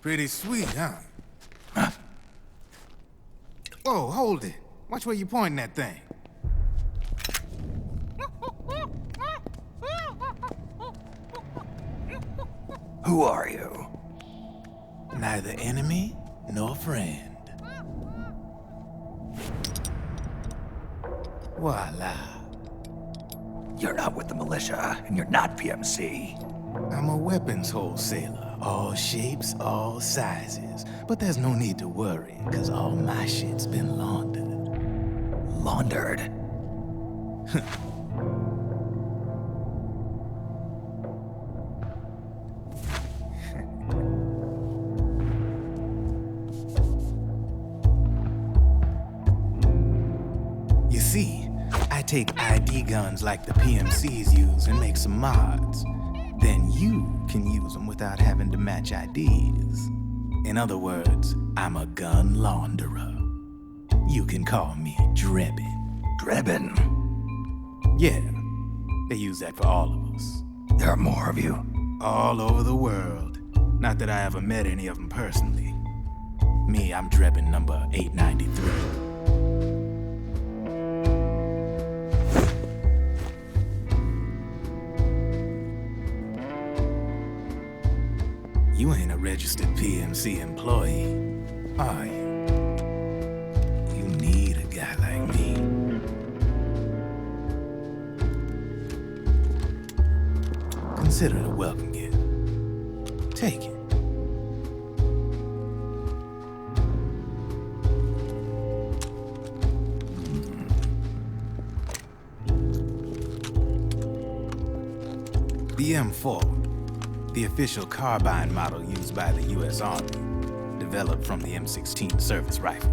Pretty sweet, huh? Whoa, hold it. Watch where you pointing that thing. Who are you? Neither enemy nor friend. Voila. You're not with the militia, and you're not PMC. I'm a weapons wholesaler. All shapes, all sizes. But there's no need to worry, because all my shit's been laundered. Laundered? You see, I take ID guns like the PMCs use and make some mods. Then you can use them without having to match IDs. In other words, I'm a gun launderer. You can call me Drebin. Drebin? Yeah, they use that for all of us. There are more of you? All over the world. Not that I ever met any of them personally. Me, I'm Drebin number 893. You ain't a registered PMC employee, are you? You need a guy like me. Consider it a welcome gift. Take it. The M4, the official carbine model used by the U.S. Army, developed from the M16 service rifle.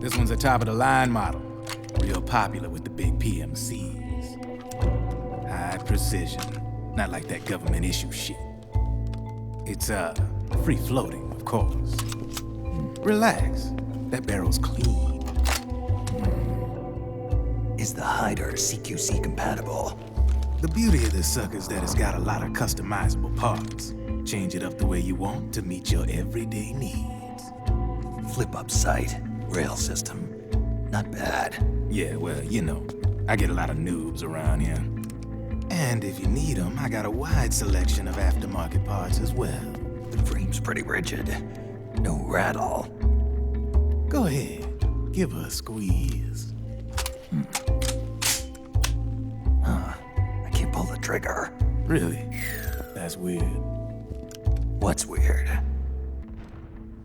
This one's a top-of-the-line model, real popular with the big PMCs. High precision, not like that government issue shit. It's, free-floating, of course. Relax, that barrel's clean. Is the hider CQC compatible? The beauty of this sucker is that it's got a lot of customizable parts. Change it up the way you want to meet your everyday needs. Flip-up sight, rail system. Not bad. Yeah, well, you know, I get a lot of noobs around here. And if you need them, I got a wide selection of aftermarket parts as well. The frame's pretty rigid. No rattle. Go ahead, give her a squeeze. I can't pull the trigger. Really? That's weird. What's weird?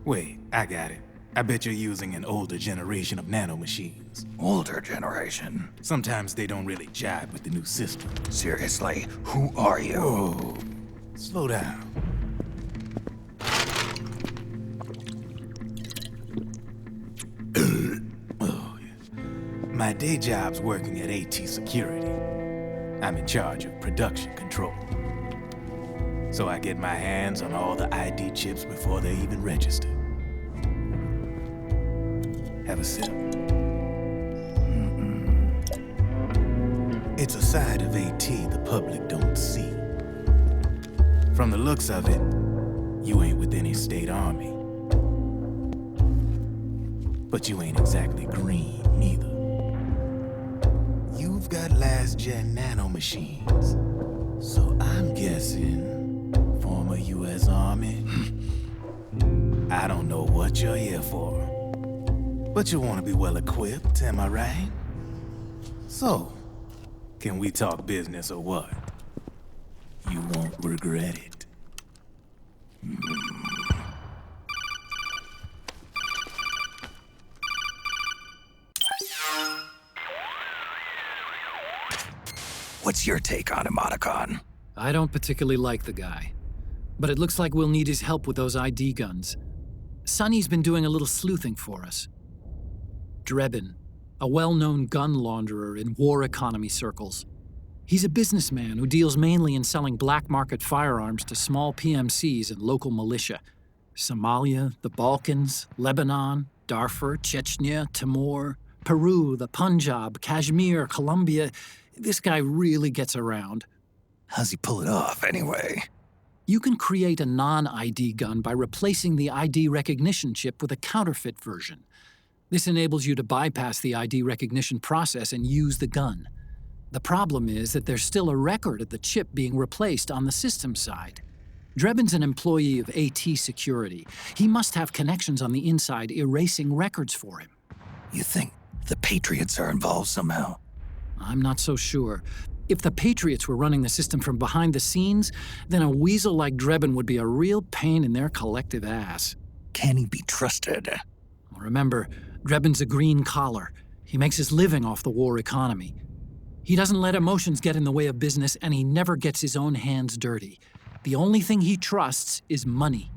Wait, I got it. I bet you're using an older generation of nanomachines. Older generation? Sometimes they don't really jibe with the new system. Seriously, who are you? Whoa, slow down. Oh, yeah. My day job's working at AT Security. I'm in charge of production control. So I get my hands on all the ID chips before they even register. Have a sip. It's a side of AT the public don't see. From the looks of it, you ain't with any state army. But you ain't exactly green, neither. You've got last-gen nanomachines. So I'm guessing former U.S. Army. I don't know what you're here for. But you want to be well-equipped, am I right? So, can we talk business or what? You won't regret it. What's your take on Emoticon? I don't particularly like the guy, but it looks like we'll need his help with those ID guns. Sonny's been doing a little sleuthing for us. Drebin, a well-known gun launderer in war economy circles. He's a businessman who deals mainly in selling black market firearms to small PMCs and local militia. Somalia, the Balkans, Lebanon, Darfur, Chechnya, Timor, Peru, the Punjab, Kashmir, Colombia. This guy really gets around. How's he pull it off, anyway? You can create a non-ID gun by replacing the ID recognition chip with a counterfeit version. This enables you to bypass the ID recognition process and use the gun. The problem is that there's still a record of the chip being replaced on the system side. Drebin's an employee of AT Security. He must have connections on the inside erasing records for him. You think the Patriots are involved somehow? I'm not so sure. If the Patriots were running the system from behind the scenes, then a weasel like Drebin would be a real pain in their collective ass. Can he be trusted? Remember, Drebin's a green collar. He makes his living off the war economy. He doesn't let emotions get in the way of business, and he never gets his own hands dirty. The only thing he trusts is money.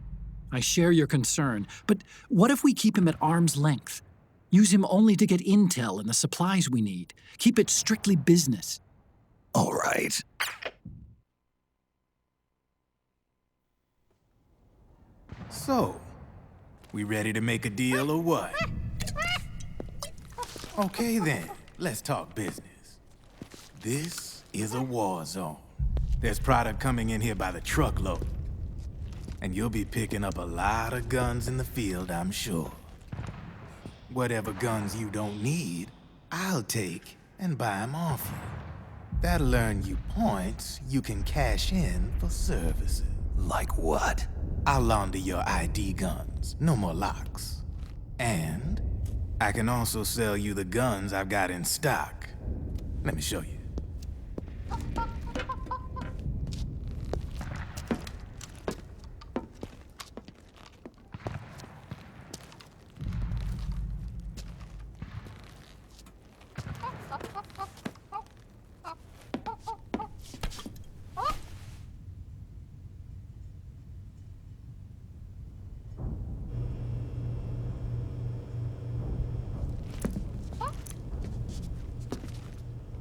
I share your concern, but what if we keep him at arm's length? Use him only to get intel and the supplies we need. Keep it strictly business. All right. So, we ready to make a deal or what? Okay then, let's talk business. This is a war zone. There's product coming in here by the truckload. And you'll be picking up a lot of guns in the field, I'm sure. Whatever guns you don't need, I'll take and buy them off you. That'll earn you points you can cash in for services. Like what? I'll launder your ID guns, no more locks. And I can also sell you the guns I've got in stock. Let me show you.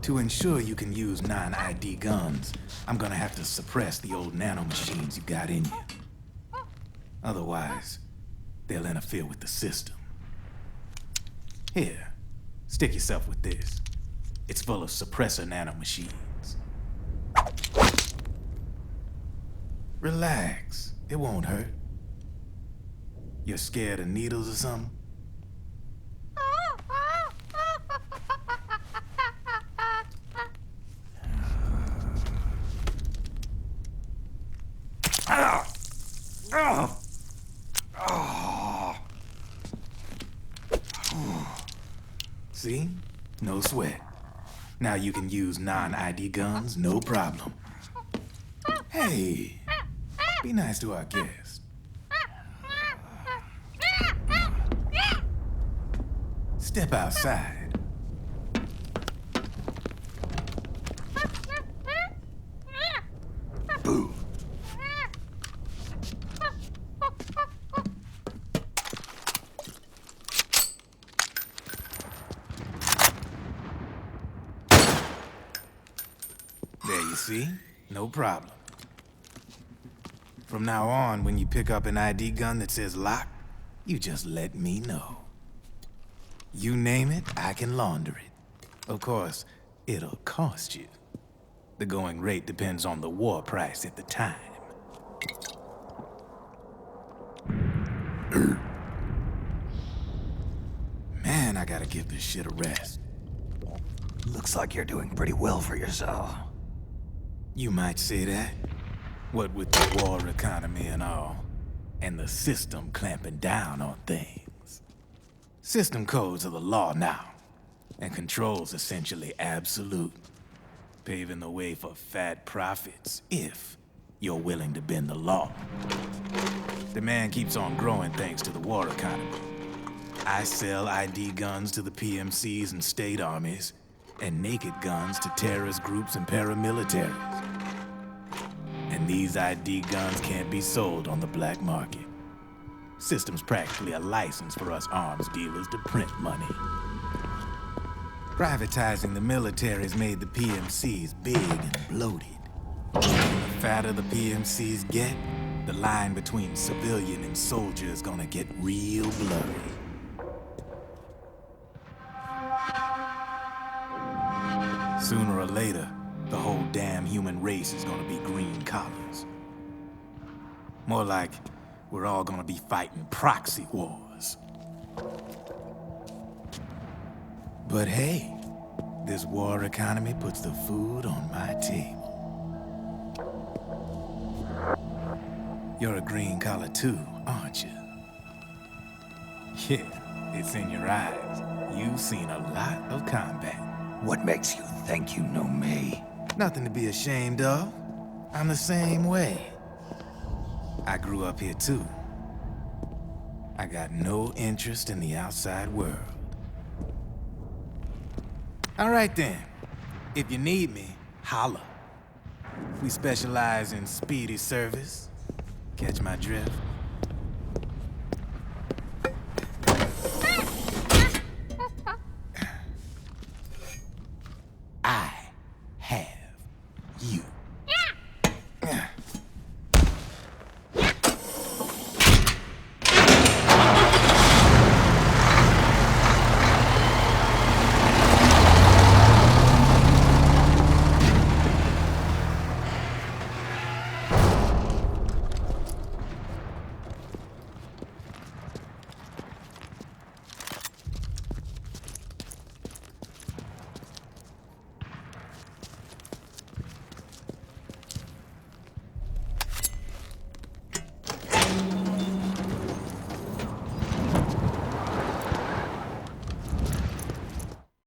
To ensure you can use non-ID guns, I'm gonna have to suppress the old nanomachines you got in you. Otherwise, they'll interfere with the system. Here, stick yourself with this. It's full of suppressor nanomachines. Relax, it won't hurt. You're scared of needles or something? See? No sweat. Now you can use non-ID guns, no problem. Hey, be nice to our guest. Step outside. Boo. There you see? No problem. From now on, when you pick up an ID gun that says lock, you just let me know. You name it, I can launder it. Of course, it'll cost you. The going rate depends on the war price at the time. Man, I gotta give this shit a rest. Looks like you're doing pretty well for yourself. You might say that. What with the war economy and all, and the system clamping down on things. System codes are the law now, and control's essentially absolute, paving the way for fat profits if you're willing to bend the law. Demand keeps on growing thanks to the war economy. I sell ID guns to the PMCs and state armies, and naked guns to terrorist groups and paramilitaries. And these ID guns can't be sold on the black market. System's practically a license for us arms dealers to print money. Privatizing the military's made the PMCs big and bloated. The fatter the PMCs get, the line between civilian and soldier is gonna get real blurry. Sooner or later, the whole damn human race is gonna be green collars. More like we're all gonna be fighting proxy wars. But hey, this war economy puts the food on my table. You're a green collar too, aren't you? Yeah, it's in your eyes. You've seen a lot of combat. What makes you think you know me? Nothing to be ashamed of. I'm the same way. I grew up here too. I got no interest in the outside world. All right then. If you need me, holla. We specialize in speedy service. Catch my drift?